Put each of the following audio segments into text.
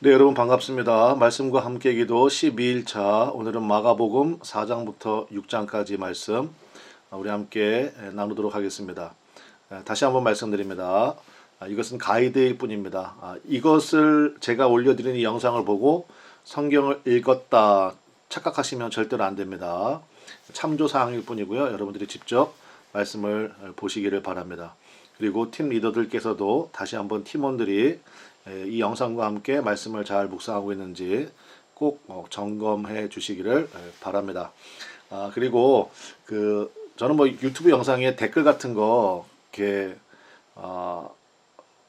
네, 여러분 반갑습니다. 말씀과 함께 기도 12일차 오늘은 마가복음 4장부터 6장까지 말씀 우리 함께 나누도록 하겠습니다. 다시 한번 말씀드립니다. 이것은 가이드일 뿐입니다. 이것을 제가 올려드린 이 영상을 보고 성경을 읽었다 착각하시면 절대로 안 됩니다. 참조사항일 뿐이고요. 여러분들이 직접 말씀을 보시기를 바랍니다. 그리고 팀 리더들께서도 다시 한번 팀원들이 이 영상과 함께 말씀을 잘 묵상하고 있는지 꼭 점검해 주시기를 바랍니다. 그리고 저는 뭐 유튜브 영상에 댓글 같은 거 이렇게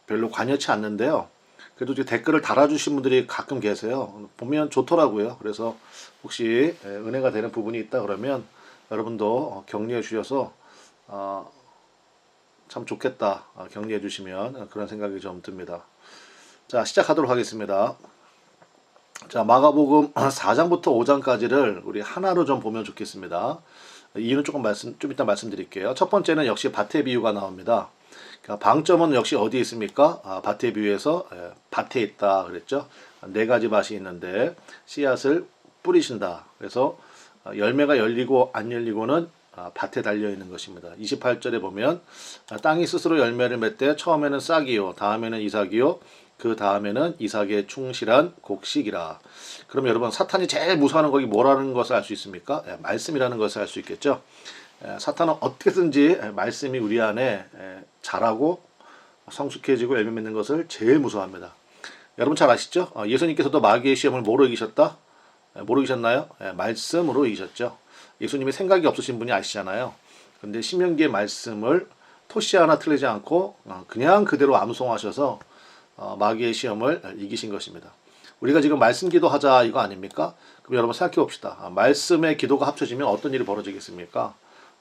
별로 관여치 않는데요. 그래도 이제 댓글을 달아주신 분들이 가끔 계세요. 보면 좋더라고요. 그래서 혹시 은혜가 되는 부분이 있다 그러면 여러분도 격려해 주셔서 참 좋겠다 격려해 주시면 그런 생각이 좀 듭니다. 자, 시작하도록 하겠습니다. 자, 마가복음 4장부터 5장까지를 우리 하나로 좀 보면 좋겠습니다. 이유는 좀 이따 말씀드릴게요. 첫 번째는 역시 밭의 비유가 나옵니다. 그러니까 방점은 역시 어디에 있습니까? 밭의 비유에서 밭에 있다 그랬죠. 네 가지 밭이 있는데 씨앗을 뿌리신다. 그래서 열매가 열리고 안 열리고는 밭에 달려 있는 것입니다. 28절에 보면 땅이 스스로 열매를 맺되 처음에는 싹이요, 다음에는 이삭이요, 그 다음에는 이삭의 충실한 곡식이라. 그럼 여러분 사탄이 제일 무서워하는 것이 뭐라는 것을 알 수 있습니까? 말씀이라는 것을 알 수 있겠죠. 사탄은 어떻게든지 말씀이 우리 안에 자라고 성숙해지고 열매 맺는 것을 제일 무서워합니다. 여러분 잘 아시죠? 예수님께서도 마귀의 시험을 뭐로 이기셨다? 뭐로 이기셨나요? 말씀으로 이기셨죠. 예수님이 생각이 없으신 분이 아시잖아요. 그런데 신명기의 말씀을 토시 하나 틀리지 않고 그냥 그대로 암송하셔서 마귀의 시험을 이기신 것입니다. 우리가 지금 말씀 기도하자 이거 아닙니까? 그럼 여러분 생각해 봅시다. 말씀의 기도가 합쳐지면 어떤 일이 벌어지겠습니까?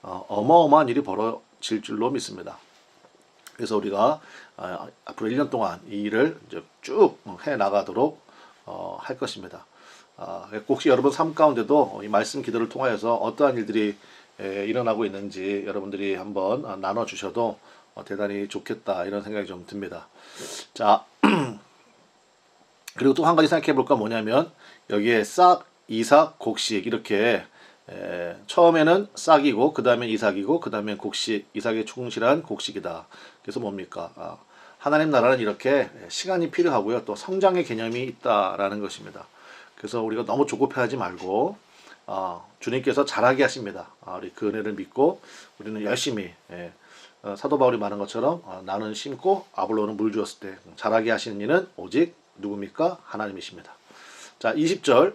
어마어마한 일이 벌어질 줄로 믿습니다. 그래서 우리가 앞으로 1년 동안 이 일을 쭉 해나가도록 할 것입니다. 혹시 여러분 삶 가운데도 이 말씀 기도를 통하여서 어떠한 일들이 일어나고 있는지 여러분들이 한번 나눠주셔도 대단히 좋겠다 이런 생각이 좀 듭니다. 자, 그리고 또 한 가지 생각해 볼까 뭐냐면 여기에 싹, 이삭, 곡식 이렇게 처음에는 싹이고 그 다음에 이삭이고 그 다음에 곡식, 이삭에 충실한 곡식이다. 그래서 뭡니까? 하나님 나라는 이렇게 시간이 필요하고요. 또 성장의 개념이 있다라는 것입니다. 그래서 우리가 너무 조급해하지 말고 주님께서 잘하게 하십니다. 우리 그 은혜를 믿고 우리는 열심히 사도 바울이 말한 것처럼 나는 심고 아볼로는 물 주었을 때 자라게 하시는 이는 오직 누굽니까? 하나님이십니다. 자, 20절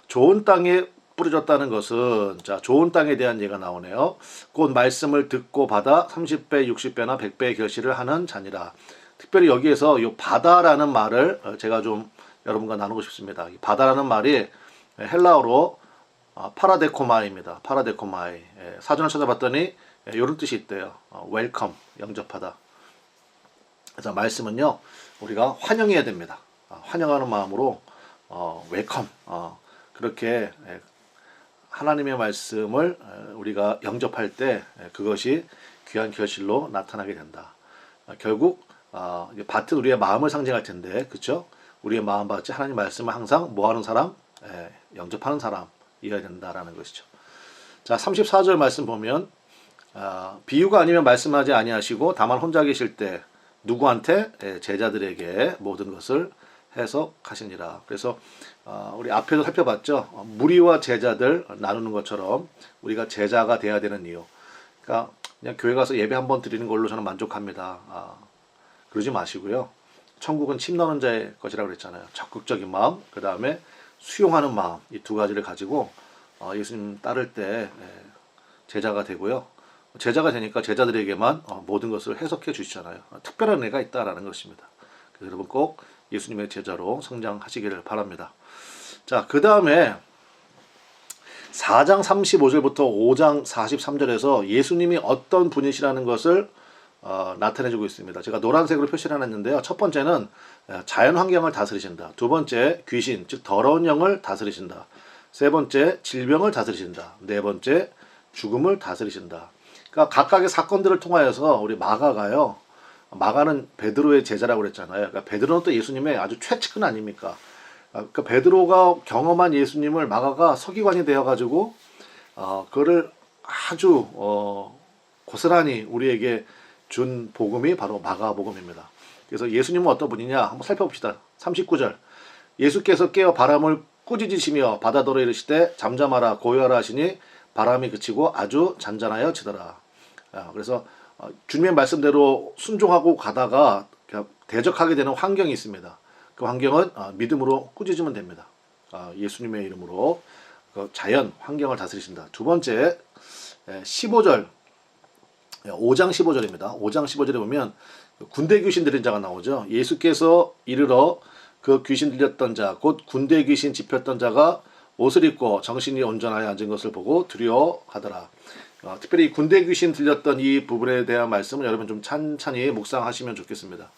좋은 땅에 뿌려졌다는 것은 자, 좋은 땅에 대한 예가 나오네요. 곧 말씀을 듣고 받아 30배, 60배나 100배의 결실을 하는 자니라. 특별히 여기에서 이 바다라는 말을 제가 좀 여러분과 나누고 싶습니다. 이 바다라는 말이 헬라어로 파라데코마이입니다. 파라데코마이. 사전을 찾아봤더니 이런 뜻이 있대요. 웰컴, 영접하다. 그래서 말씀은요, 우리가 환영해야 됩니다. 환영하는 마음으로 웰컴. 그렇게 하나님의 말씀을 우리가 영접할 때 그것이 귀한 결실로 나타나게 된다. 결국 밭은 우리의 마음을 상징할 텐데, 그렇죠? 우리의 마음밭이 하나님 말씀을 항상 뭐하는 사람? 영접하는 사람이어야 된다라는 것이죠. 자, 34절 말씀 보면 비유가 아니면 말씀하지 아니하시고 다만 혼자 계실 때 누구한테? 제자들에게 모든 것을 해석하시니라. 그래서 우리 앞에도 살펴봤죠. 무리와 제자들 나누는 것처럼 우리가 제자가 돼야 되는 이유. 그러니까 그냥 교회 가서 예배 한번 드리는 걸로 저는 만족합니다. 그러지 마시고요. 천국은 침 넣는 자의 것이라고 그랬잖아요. 적극적인 마음, 그 다음에 수용하는 마음, 이 두 가지를 가지고 예수님 따를 때 제자가 되고요. 제자가 되니까 제자들에게만 모든 것을 해석해 주시잖아요. 특별한 애가 있다라는 것입니다. 그래서 여러분 꼭 예수님의 제자로 성장하시기를 바랍니다. 자, 그 다음에 4장 35절부터 5장 43절에서 예수님이 어떤 분이시라는 것을 나타내주고 있습니다. 제가 노란색으로 표시를 해놨는데요. 첫 번째는 자연 환경을 다스리신다. 두 번째 귀신, 즉 더러운 영을 다스리신다. 세 번째 질병을 다스리신다. 네 번째 죽음을 다스리신다. 그러니까 각각의 사건들을 통하여서 우리 마가가요. 마가는 베드로의 제자라고 그랬잖아요. 그러니까 베드로는 또 예수님의 아주 최측근 아닙니까? 그러니까 베드로가 경험한 예수님을 마가가 서기관이 되어가지고 그거를 아주 고스란히 우리에게 준 복음이 바로 마가복음입니다. 그래서 예수님은 어떤 분이냐 한번 살펴봅시다. 39절 예수께서 깨어 바람을 꾸짖으시며 바다더러 이르시되 잠잠하라 고요하라 하시니 바람이 그치고 아주 잔잔하여 지더라. 그래서 주님의 말씀대로 순종하고 가다가 대적하게 되는 환경이 있습니다. 그 환경은 믿음으로 꾸짖으면 됩니다. 예수님의 이름으로 자연, 환경을 다스리신다. 두 번째 15절 5장 15절입니다. 5장 15절에 보면 군대 귀신 들린 자가 나오죠. 예수께서 이르러 그 귀신 들렸던 자, 곧 군대 귀신 집혔던 자가 옷을 입고 정신이 온전하여 앉은 것을 보고 두려워하더라. 특별히 군대 귀신 들렸던 이 부분에 대한 말씀을 여러분 좀 찬찬히 묵상하시면 좋겠습니다.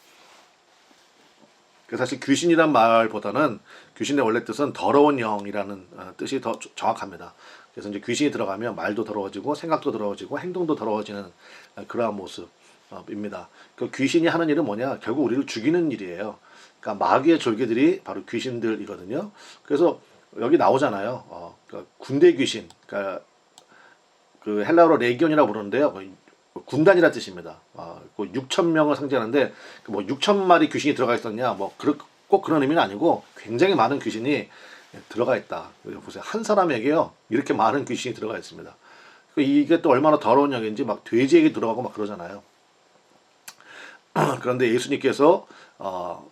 사실 귀신이란 말보다는 귀신의 원래 뜻은 더러운 영이라는 뜻이 더 정확합니다. 그래서 이제 귀신이 들어가면 말도 더러워지고 생각도 더러워지고 행동도 더러워지는 그러한 모습입니다. 그 귀신이 하는 일은 뭐냐? 결국 우리를 죽이는 일이에요. 그러니까 마귀의 졸개들이 바로 귀신들이거든요. 그래서 여기 나오잖아요. 그러니까 군대 귀신, 그러니까 그 헬라어로 레기온이라고 부르는데요. 군단이라는 뜻입니다. 6천 명을 상징하는데 뭐 6천 마리 귀신이 들어가 있었냐? 뭐 꼭 그런 의미는 아니고 굉장히 많은 귀신이 들어가 있다. 보세요. 한 사람에게요 이렇게 많은 귀신이 들어가 있습니다. 이게 또 얼마나 더러운 영인지 막 돼지에게 들어가고 막 그러잖아요. 그런데 예수님께서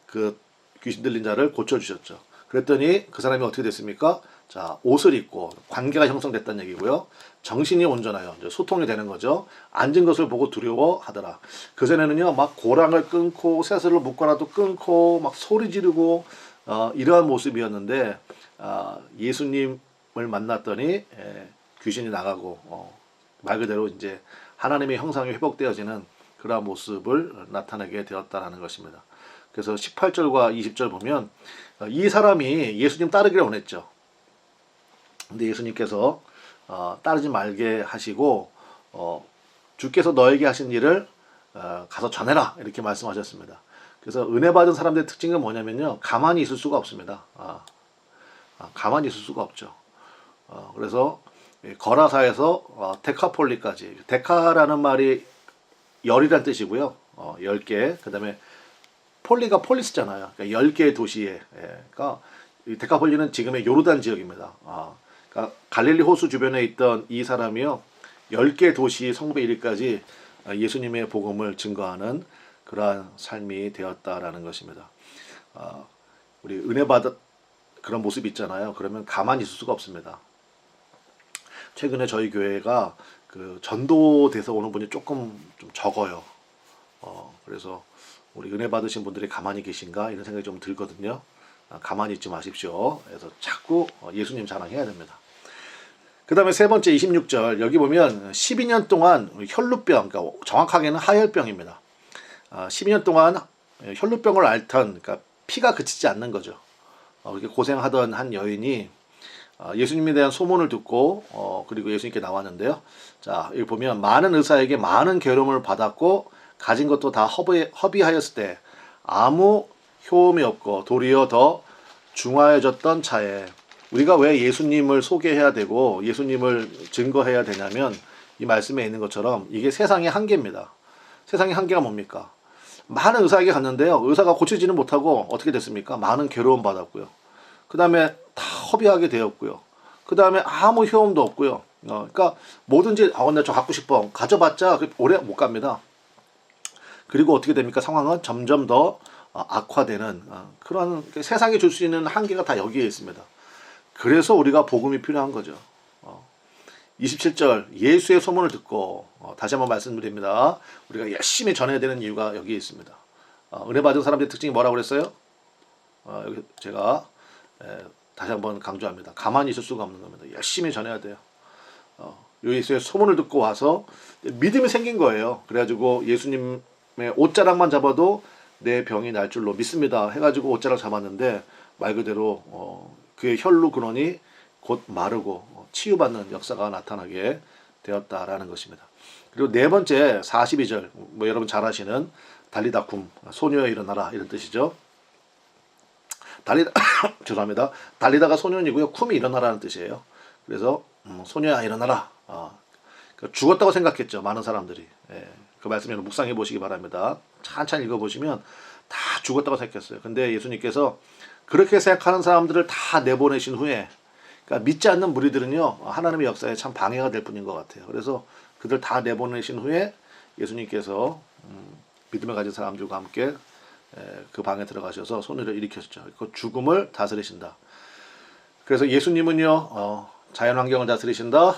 그 귀신 들린 자를 고쳐주셨죠. 그랬더니 그 사람이 어떻게 됐습니까? 자, 옷을 입고 관계가 형성됐다는 얘기고요. 정신이 온전하여 이제 소통이 되는 거죠. 앉은 것을 보고 두려워하더라. 그전에는요, 막 고랑을 끊고 쇠슬을 묶거나도 끊고 막 소리 지르고 이러한 모습이었는데 예수님을 만났더니 귀신이 나가고 말 그대로 이제 하나님의 형상이 회복되어지는 그러한 모습을 나타내게 되었다라는 것입니다. 그래서 18절과 20절 보면 이 사람이 예수님 따르기를 원했죠. 근데 예수님께서 따르지 말게 하시고 주께서 너에게 하신 일을 가서 전해라 이렇게 말씀하셨습니다. 그래서 은혜 받은 사람들의 특징은 뭐냐면요, 가만히 있을 수가 없습니다. 가만히 있을 수가 없죠. 그래서 거라사에서 데카폴리까지, 데카라는 말이 열이란 뜻이고요. 10개. 그다음에 폴리가 폴리스잖아요. 그러니까 10개의 도시에. 그러니까 데카폴리는 지금의 요르단 지역입니다. 그러니까 갈릴리 호수 주변에 있던 이 사람이요, 10개 도시 성부에 이르기까지 예수님의 복음을 증거하는 그러한 삶이 되었다라는 것입니다. 우리 은혜 받은 그런 모습이 있잖아요. 그러면 가만히 있을 수가 없습니다. 최근에 저희 교회가 그 전도돼서 오는 분이 조금 좀 적어요. 그래서 우리 은혜 받으신 분들이 가만히 계신가 이런 생각이 좀 들거든요. 가만히 있지 마십시오. 그래서 자꾸 예수님 자랑해야 됩니다. 그 다음에 세 번째 26절 여기 보면 12년 동안 혈루병, 그러니까 정확하게는 하혈병입니다. 12년 동안 혈루병을 앓던, 그러니까 피가 그치지 않는 거죠. 그렇게 고생하던 한 여인이 예수님에 대한 소문을 듣고 그리고 예수님께 나왔는데요. 자, 여기 보면 많은 의사에게 많은 괴로움을 받았고 가진 것도 다 허비하였을 때 아무 효험이 없고 도리어 더 중하여졌던 차에, 우리가 왜 예수님을 소개해야 되고 예수님을 증거해야 되냐면 이 말씀에 있는 것처럼 이게 세상의 한계입니다. 세상의 한계가 뭡니까? 많은 의사에게 갔는데요, 의사가 고치지는 못하고 어떻게 됐습니까? 많은 괴로움 받았고요. 그 다음에 다 허비하게 되었고요. 그 다음에 아무 효험도 없고요. 그러니까 뭐든지 근데 저 갖고 싶어 가져봤자 오래 못 갑니다. 그리고 어떻게 됩니까? 상황은 점점 더 악화되는 그런 세상이 줄 수 있는 한계가 다 여기에 있습니다. 그래서 우리가 복음이 필요한 거죠. 27절 예수의 소문을 듣고 다시 한번 말씀드립니다. 우리가 열심히 전해야 되는 이유가 여기에 있습니다. 은혜 받은 사람들의 특징이 뭐라고 그랬어요? 여기 제가 다시 한번 강조합니다. 가만히 있을 수가 없는 겁니다. 열심히 전해야 돼요. 예수의 소문을 듣고 와서 믿음이 생긴 거예요. 그래가지고 예수님의 옷자락만 잡아도 내 병이 날 줄로 믿습니다 해가지고 옷자락 잡았는데 말 그대로 그의 혈루 근원이 곧 마르고 치유받는 역사가 나타나게 되었다라는 것입니다. 그리고 네 번째 42절 여러분 잘 아시는 달리다쿰 소녀여 일어나라 이런 뜻이죠. 달리다 죄송합니다. 달리다가 소년이고요. 쿰이 일어나라는 뜻이에요. 그래서 소녀야 일어나라. 죽었다고 생각했죠. 많은 사람들이. 예, 그 말씀을 묵상해 보시기 바랍니다. 천천히 읽어보시면 다 죽었다고 생각했어요. 근데 예수님께서 그렇게 생각하는 사람들을 다 내보내신 후에, 그러니까 믿지 않는 무리들은요 하나님의 역사에 참 방해가 될 뿐인 것 같아요. 그래서 그들 다 내보내신 후에 예수님께서 믿음을 가진 사람들과 함께 그 방에 들어가셔서 손을 일으켰죠. 그 죽음을 다스리신다. 그래서 예수님은요 자연환경을 다스리신다,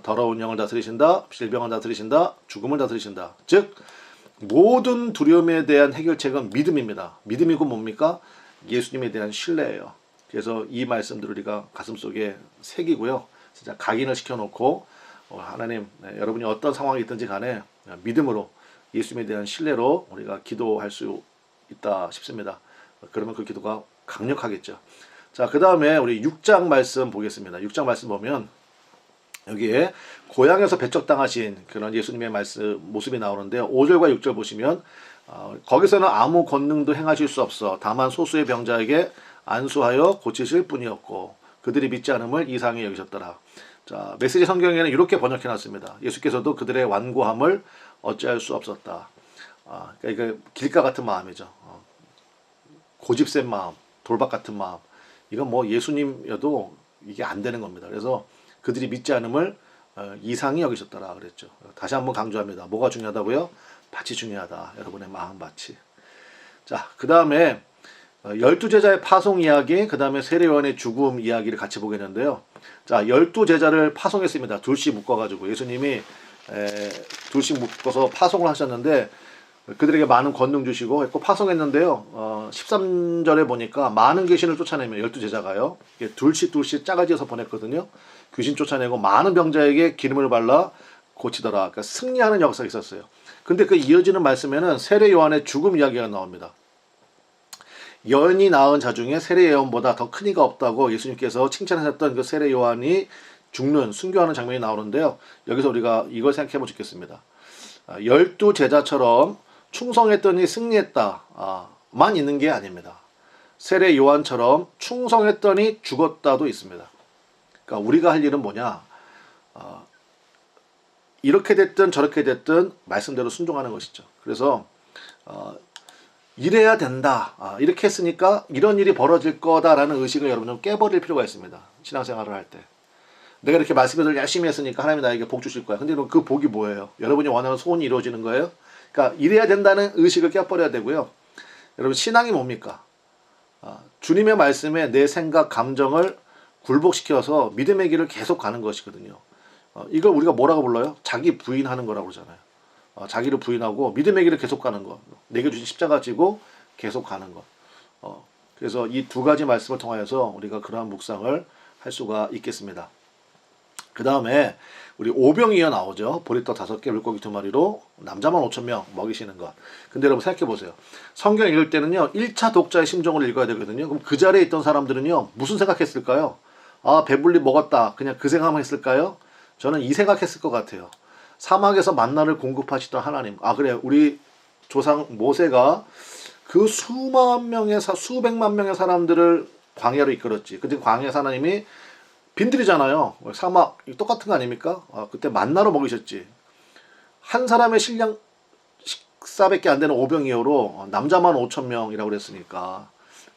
더러운 영을 다스리신다, 질병을 다스리신다, 죽음을 다스리신다. 즉 모든 두려움에 대한 해결책은 믿음입니다. 믿음이고 뭡니까? 예수님에 대한 신뢰예요. 그래서 이 말씀들을 우리가 가슴속에 새기고요. 진짜 각인을 시켜놓고 하나님, 여러분이 어떤 상황이 있든지 간에 믿음으로 예수님에 대한 신뢰로 우리가 기도할 수 있다 싶습니다. 그러면 그 기도가 강력하겠죠. 자, 그 다음에 우리 6장 말씀 보겠습니다. 6장 말씀 보면 여기에 고향에서 배척당하신 그런 예수님의 말씀 모습이 나오는데요. 5절과 6절 보시면 거기서는 아무 권능도 행하실 수 없어 다만 소수의 병자에게 안수하여 고치실 뿐이었고 그들이 믿지 않음을 이상히 여기셨더라. 자, 메시지 성경에는 이렇게 번역해 놨습니다. 예수께서도 그들의 완고함을 어찌할 수 없었다. 그러니까 이게 길가 같은 마음이죠. 고집센 마음, 돌박 같은 마음. 이건 뭐 예수님여도 이게 안 되는 겁니다. 그래서 그들이 믿지 않음을 이상히 여기셨더라 그랬죠. 다시 한번 강조합니다. 뭐가 중요하다고요? 밭이 중요하다. 여러분의 마음밭이. 자, 그 다음에 12제자의 파송 이야기, 그 다음에 세례요한의 죽음 이야기를 같이 보겠는데요. 자, 12제자를 파송했습니다. 둘씩 묶어가지고 예수님이 둘씩 묶어서 파송을 하셨는데 그들에게 많은 권능 주시고 했고 파송했는데요. 13절에 보니까 많은 귀신을 쫓아내며 12제자가요. 둘씩 짜가지어서 보냈거든요. 귀신 쫓아내고 많은 병자에게 기름을 발라 고치더라. 그러니까 승리하는 역사가 있었어요. 근데 그 이어지는 말씀에는 세례 요한의 죽음 이야기가 나옵니다. 여인이 낳은 자 중에 세례 요한보다 더 큰 이가 없다고 예수님께서 칭찬하셨던 그 세례 요한이 죽는, 순교하는 장면이 나오는데요. 여기서 우리가 이걸 생각해 보면 좋겠습니다. 12제자처럼 충성했더니 승리했다만 있는 게 아닙니다. 세례 요한처럼 충성했더니 죽었다도 있습니다. 그러니까 우리가 할 일은 뭐냐? 이렇게 됐든 저렇게 됐든 말씀대로 순종하는 것이죠. 그래서 이래야 된다. 이렇게 했으니까 이런 일이 벌어질 거다라는 의식을 여러분 좀 깨버릴 필요가 있습니다. 신앙생활을 할 때. 내가 이렇게 말씀을 열심히 했으니까 하나님이 나에게 복 주실 거야. 근데 그 복이 뭐예요? 여러분이 원하는 소원이 이루어지는 거예요? 그러니까 이래야 된다는 의식을 깨버려야 되고요. 여러분 신앙이 뭡니까? 주님의 말씀에 내 생각, 감정을 굴복시켜서 믿음의 길을 계속 가는 것이거든요. 이걸 우리가 뭐라고 불러요? 자기 부인하는 거라고 그러잖아요. 자기를 부인하고 믿음의 길을 계속 가는 것. 내게 주신 십자가 지고 계속 가는 것. 그래서 이 두 가지 말씀을 통하여서 우리가 그러한 묵상을 할 수가 있겠습니다. 그 다음에 우리 오병이어 나오죠. 보리떡 5개, 물고기 2마리로 남자만 5,000명 먹이시는 것. 근데 여러분 생각해 보세요. 성경 읽을 때는요. 1차 독자의 심정을 읽어야 되거든요. 그럼 그 자리에 있던 사람들은요. 무슨 생각했을까요? 배불리 먹었다. 그냥 그 생각만 했을까요? 저는 이 생각했을 것 같아요. 사막에서 만나를 공급하시던 하나님. 그래. 우리 조상 모세가 그 수백만 명의 사람들을 광야로 이끌었지. 근데 광야에서 하나님이 빈들이잖아요. 사막 똑같은 거 아닙니까? 그때 만나로 먹이셨지. 한 사람의 식량 식사밖에 안 되는 오병이어로 남자만 5,000명이라고 그랬으니까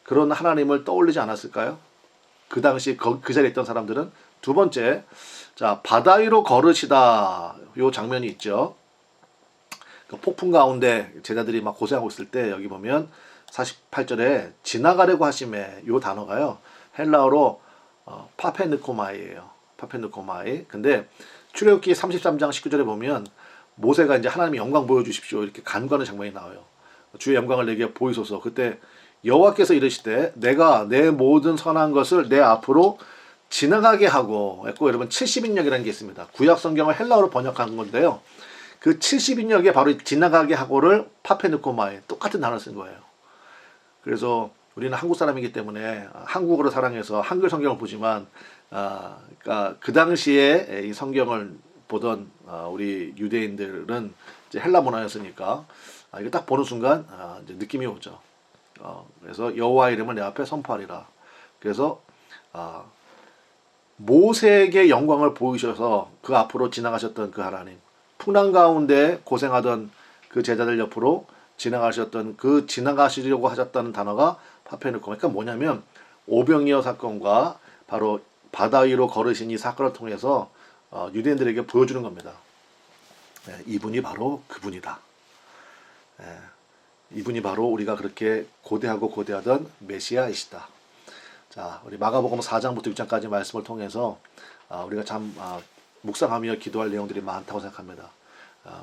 그런 하나님을 떠올리지 않았을까요? 그 당시 그 자리에 있던 사람들은. 두 번째, 자 바다 위로 걸으시다. 요 장면이 있죠. 그 폭풍 가운데 제자들이 막 고생하고 있을 때 여기 보면 48절에 지나가려고 하심에 요 단어가요. 헬라어로 파페느코마이예요. 파페느코마이. 근데 출애굽기 33장 19절에 보면 모세가 이제 하나님의 영광 보여주십시오. 이렇게 간구하는 장면이 나와요. 주의 영광을 내게 보이소서. 그때 여호와께서 이르시되 내가 내 모든 선한 것을 내 앞으로 지나가게 하고 했고 여러분 70인역이라는 게 있습니다. 구약 성경을 헬라어로 번역한 건데요. 그 70인역에 바로 지나가게 하고를 파페느코마이 똑같은 단어를 쓴 거예요. 그래서 우리는 한국 사람이기 때문에 한국어를 사랑해서 한글 성경을 보지만 그러니까 그 당시에 이 성경을 보던 우리 유대인들은 이제 헬라 문화였으니까 이거 딱 보는 순간 이제 느낌이 오죠. 그래서 여호와 이름을 내 앞에 선포하리라. 그래서 모세에게 영광을 보이셔서 그 앞으로 지나가셨던 그 하나님, 풍랑 가운데 고생하던 그 제자들 옆으로 지나가셨던 그 지나가시려고 하셨다는 단어가 파페누코. 그러니까 뭐냐면 오병이어 사건과 바로 바다 위로 걸으신 이 사건을 통해서 유대인들에게 보여주는 겁니다. 이분이 바로 그분이다. 이분이 바로 우리가 그렇게 고대하고 고대하던 메시아이시다. 자, 우리 마가복음 4장부터 6장까지 말씀을 통해서 우리가 참 묵상하며 기도할 내용들이 많다고 생각합니다.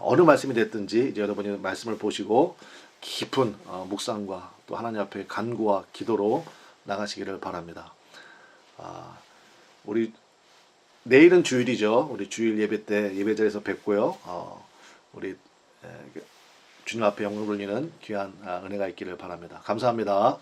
어느 말씀이 됐든지 이제 여러분이 말씀을 보시고 깊은 묵상과 또 하나님 앞에 간구와 기도로 나가시기를 바랍니다. 우리 내일은 주일이죠. 우리 주일 예배 때 예배자에서 뵙고요. 우리 주님 앞에 영광 돌리는 귀한 은혜가 있기를 바랍니다. 감사합니다.